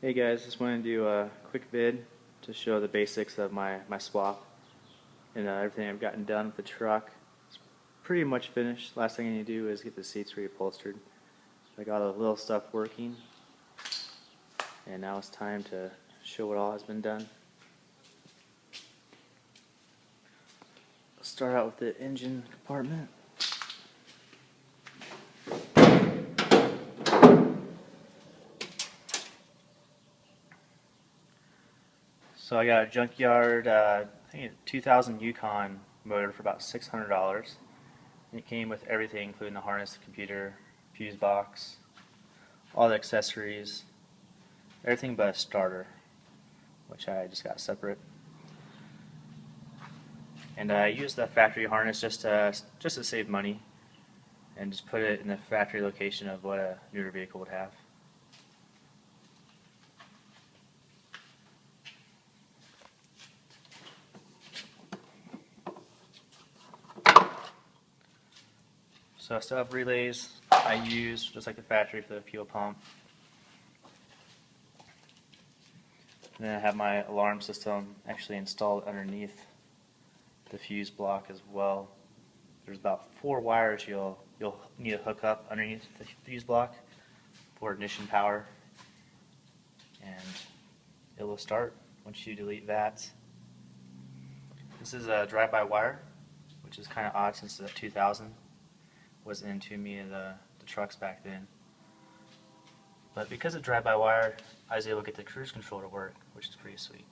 Hey guys, just wanted to do a quick vid to show the basics of my swap and everything I've gotten done with the truck. It's pretty much finished. Last thing I need to do is get the seats reupholstered. I got all the little stuff working, and now it's time to show what all has been done. Let's start out with the engine compartment. So I got a junkyard, I think a 2000 Yukon motor for about $600. And it came with everything, including the harness, the computer, fuse box, all the accessories, everything but a starter, which I just got separate. And I used the factory harness just to save money, and just put it in the factory location of what a newer vehicle would have. So I still have relays I use just like the factory for the fuel pump. And then I have my alarm system actually installed underneath the fuse block as well. There's about 4 wires you'll need to hook up underneath the fuse block for ignition power, and it will start once you delete VATs. This is a drive-by wire, which is kind of odd since the 2000 wasn't in too many of the trucks back then. But because of drive-by wire, I was able to get the cruise control to work, which is pretty sweet.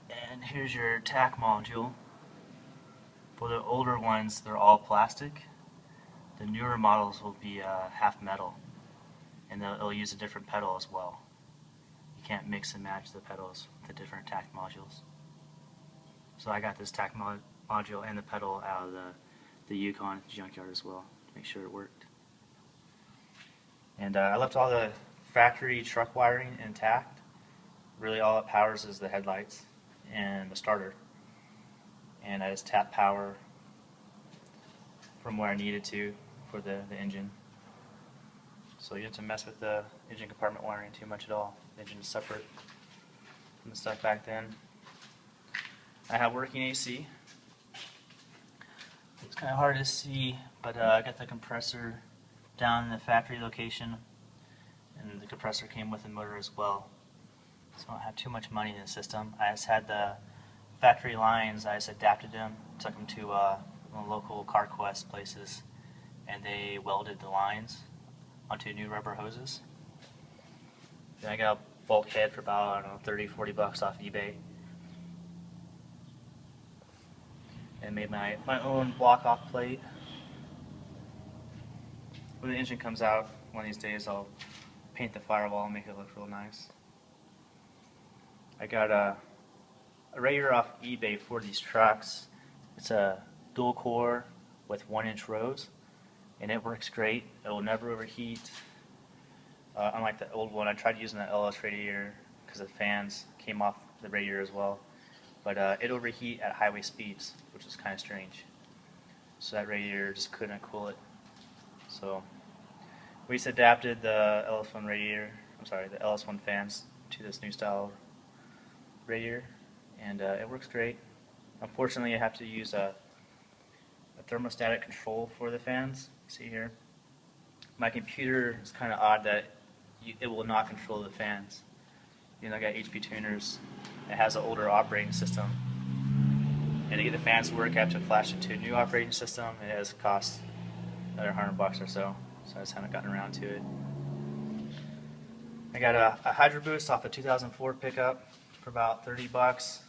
And here's your tack module. For the older ones, they're all plastic. The newer models will be half metal, and they'll use a different pedal as well. You can't mix and match the pedals with the different tack modules. So I got this tack module and the pedal out of the Yukon junkyard as well to make sure it worked. And I left all the factory truck wiring intact. Really all it powers is the headlights and the starter. And I just tap power from where I needed to for the engine. So you don't have to mess with the engine compartment wiring too much at all. The engine is separate from the stuff back then. I have working AC. It's kind of hard to see, but I got the compressor down in the factory location, and the compressor came with the motor as well. So I don't have too much money in the system. I just had the factory lines, I just adapted them, took them to local CarQuest places, and they welded the lines onto new rubber hoses. Then I got a bulkhead for about, I don't know, 30, 40 bucks off eBay. And made my own block-off plate. When the engine comes out one of these days, I'll paint the firewall and make it look real nice. I got a radiator off eBay for these trucks. It's a dual core with 1-inch rows, and it works great. It will never overheat. Unlike the old one, I tried using the LS radiator because the fans came off the radiator as well. But it overheat at highway speeds, which is kind of strange. So that radiator just couldn't cool it. So we just adapted the LS1 radiator, the LS1 fans to this new style radiator, and it works great. Unfortunately, I have to use a thermostatic control for the fans. See here, my computer is kind of odd that it will not control the fans. You know, I got HP tuners. It has an older operating system, and to get the fans to work, I have to flash it to a new operating system. It has cost another $100 or so, so I just haven't gotten around to it. I got a hydro boost off a 2004 pickup for about 30 bucks,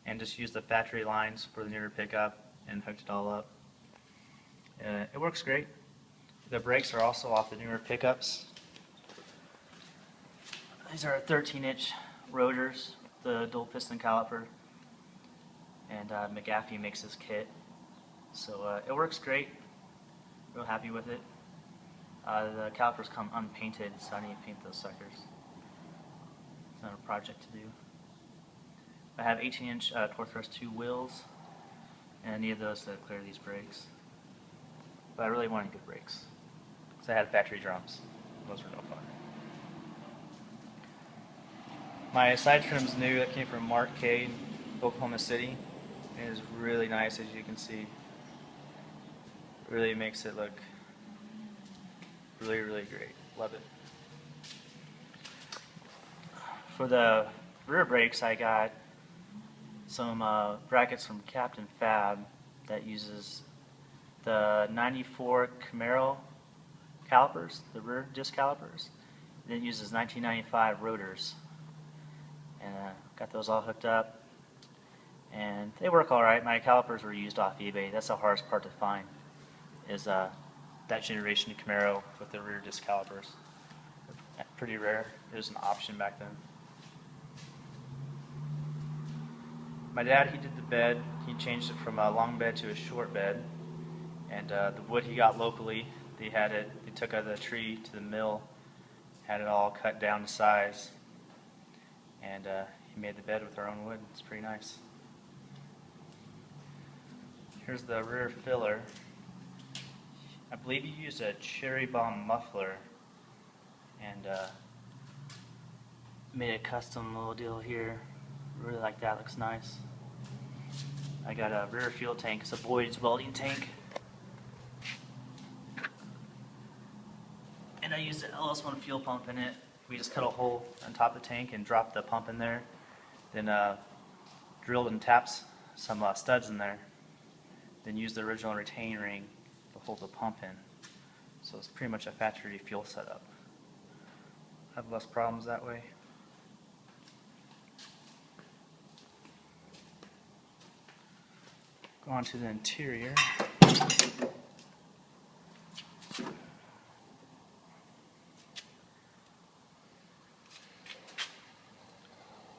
and just used the factory lines for the newer pickup and hooked it all up. It works great. The brakes are also off the newer pickups. These are 13-inch rotors, the dual piston caliper, and McAfee makes this kit, so it works great. Real happy with it. The calipers come unpainted, so I need to paint those suckers. It's not a project to do. I have 18-inch torque thrust 2 wheels, and I need those to clear these brakes. But I really wanted good brakes, because I had factory drums. those were no fun. My side trim's new. That came from Mark K, Oklahoma City. It is really nice, as you can see. Really makes it look really, really great. Love it. For the rear brakes, I got some brackets from Captain Fab that uses the 94 Camaro calipers, the rear disc calipers. Then it uses 1995 rotors. And got those all hooked up. And they work all right. My calipers were used off eBay. That's the hardest part to find, is that generation Camaro with the rear disc calipers. Pretty rare. It was an option back then. My dad, he did the bed. He changed it from a long bed to a short bed. And the wood he got locally, they took out the tree to the mill, had it all cut down to size. And he made the bed with our own wood. It's pretty nice. Here's the rear filler. I believe he used a cherry bomb muffler and made a custom little deal here. Really like that, looks nice. I got a rear fuel tank. It's a Boyd's welding tank. And I used an LS1 fuel pump in it. We just cut a hole on top of the tank and dropped the pump in there. Then drilled and tapped some studs in there. Then used the original retaining ring to hold the pump in. So it's pretty much a factory fuel setup. I have less problems that way. Go on to the interior.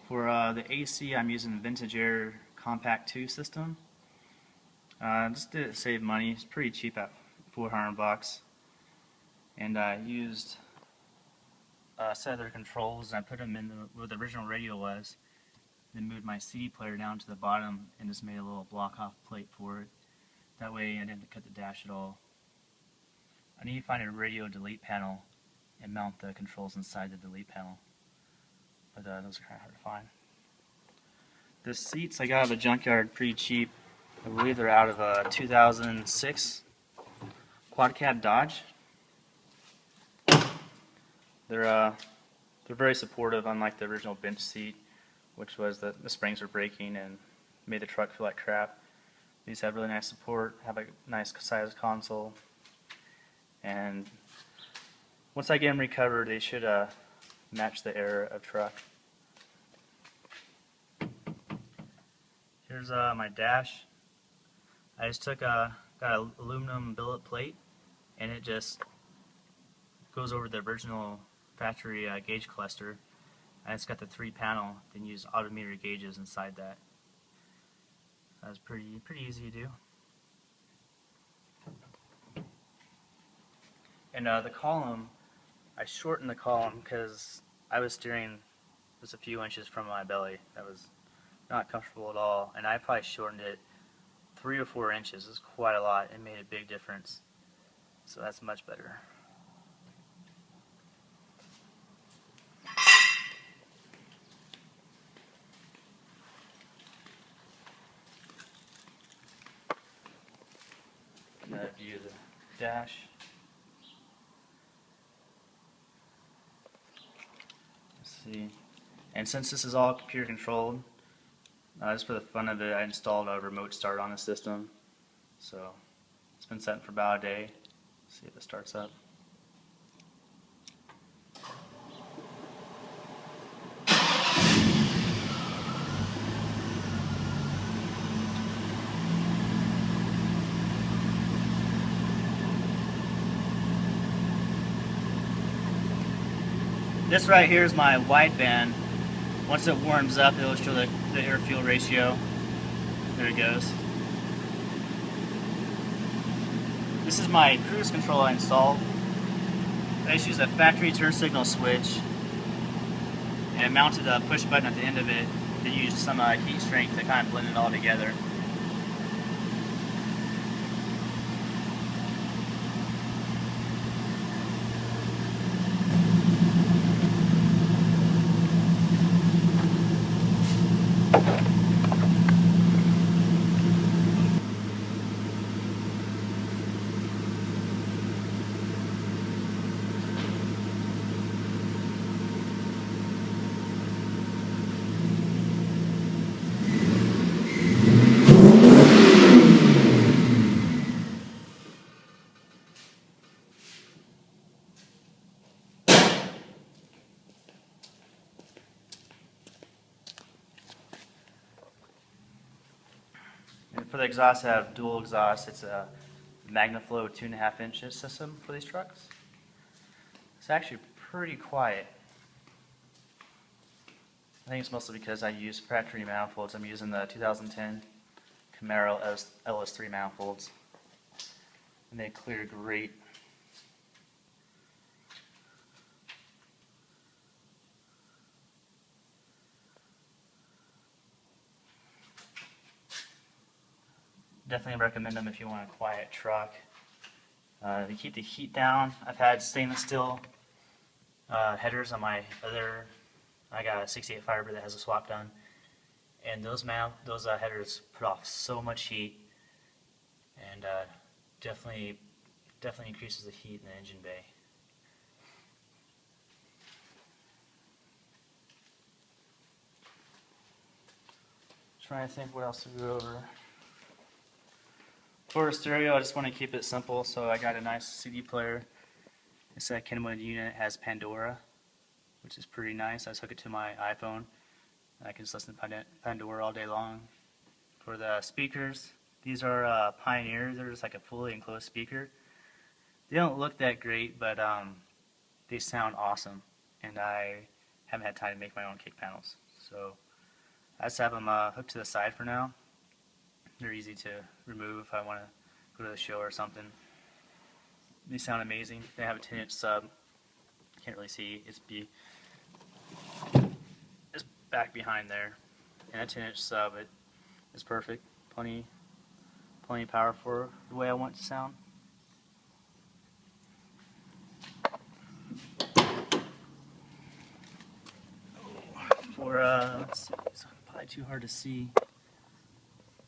For the AC, I'm using the Vintage Air Compact 2 system. Just did it to save money. It's pretty cheap at $400. And I used a set of their controls and I put them in where the original radio was. Then moved my CD player down to the bottom and just made a little block off plate for it. That way I didn't cut the dash at all. I need to find a radio delete panel and mount the controls inside the delete panel. But those are kind of hard to find. The seats I got out of a junkyard pretty cheap. I believe they're out of a 2006 quad cab Dodge. They're very supportive, unlike the original bench seat, which was the springs were breaking and made the truck feel like crap. These have really nice support, have a nice sized console, and once I get them recovered, they should match the era of truck. Here's my dash. I just got an aluminum billet plate, and it just goes over the original factory gauge cluster. And it's got the 3-panel, then use odometer gauges inside that. That's pretty easy to do. And the column, I shortened the column because I was steering just a few inches from my belly. That was not comfortable at all, and I probably shortened it 3 or 4 inches. It's quite a lot. It made a big difference. So that's much better. Another view of the dash. Let's see. And since this is all computer controlled, just for the fun of it, I installed a remote start on the system. So it's been setting for about a day. See if it starts up. This right here is my wideband. Once it warms up, it'll show the air-fuel ratio. There it goes. This is my cruise control I installed. I just used a factory turn signal switch and mounted a push button at the end of it to use some heat shrink to kind of blend it all together. for the exhaust, I have dual exhaust. It's a MagnaFlow 2.5 inches system for these trucks. It's actually pretty quiet. I think it's mostly because I use factory manifolds. I'm using the 2010 Camaro LS3 manifolds, and they clear great. Definitely recommend them if you want a quiet truck. They keep the heat down. I've had stainless steel headers on my other. I got a 68 Firebird that has a swap done, and those headers put off so much heat, and definitely increases the heat in the engine bay. Trying to think what else to go over. For a stereo, I just want to keep it simple, so I got a nice CD player. It's a Kenwood unit. It has Pandora, which is pretty nice. I just hook it to my iPhone. I can just listen to Pandora all day long. For the speakers, these are Pioneers. They're just like a fully enclosed speaker. They don't look that great, but they sound awesome. And I haven't had time to make my own kick panels, so I just have them hooked to the side for now. They're easy to remove if I want to go to the show or something. They sound amazing. They have a 10-inch sub. Can't really see. It's back behind there. And a 10-inch sub. It's perfect. Plenty power for the way I want it to sound. For let's see, it's probably too hard to see.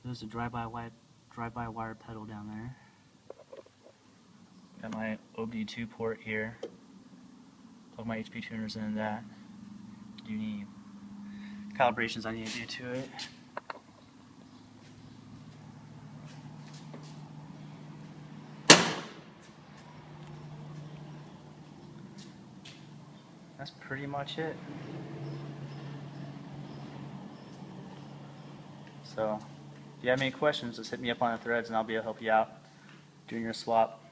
There's a drive-by wire pedal down there. Got my OBD2 port here. Plug my HP tuners into that. Do any calibrations I need to do to it. That's pretty much it. So, if you have any questions, just hit me up on the threads and I'll be able to help you out doing your swap.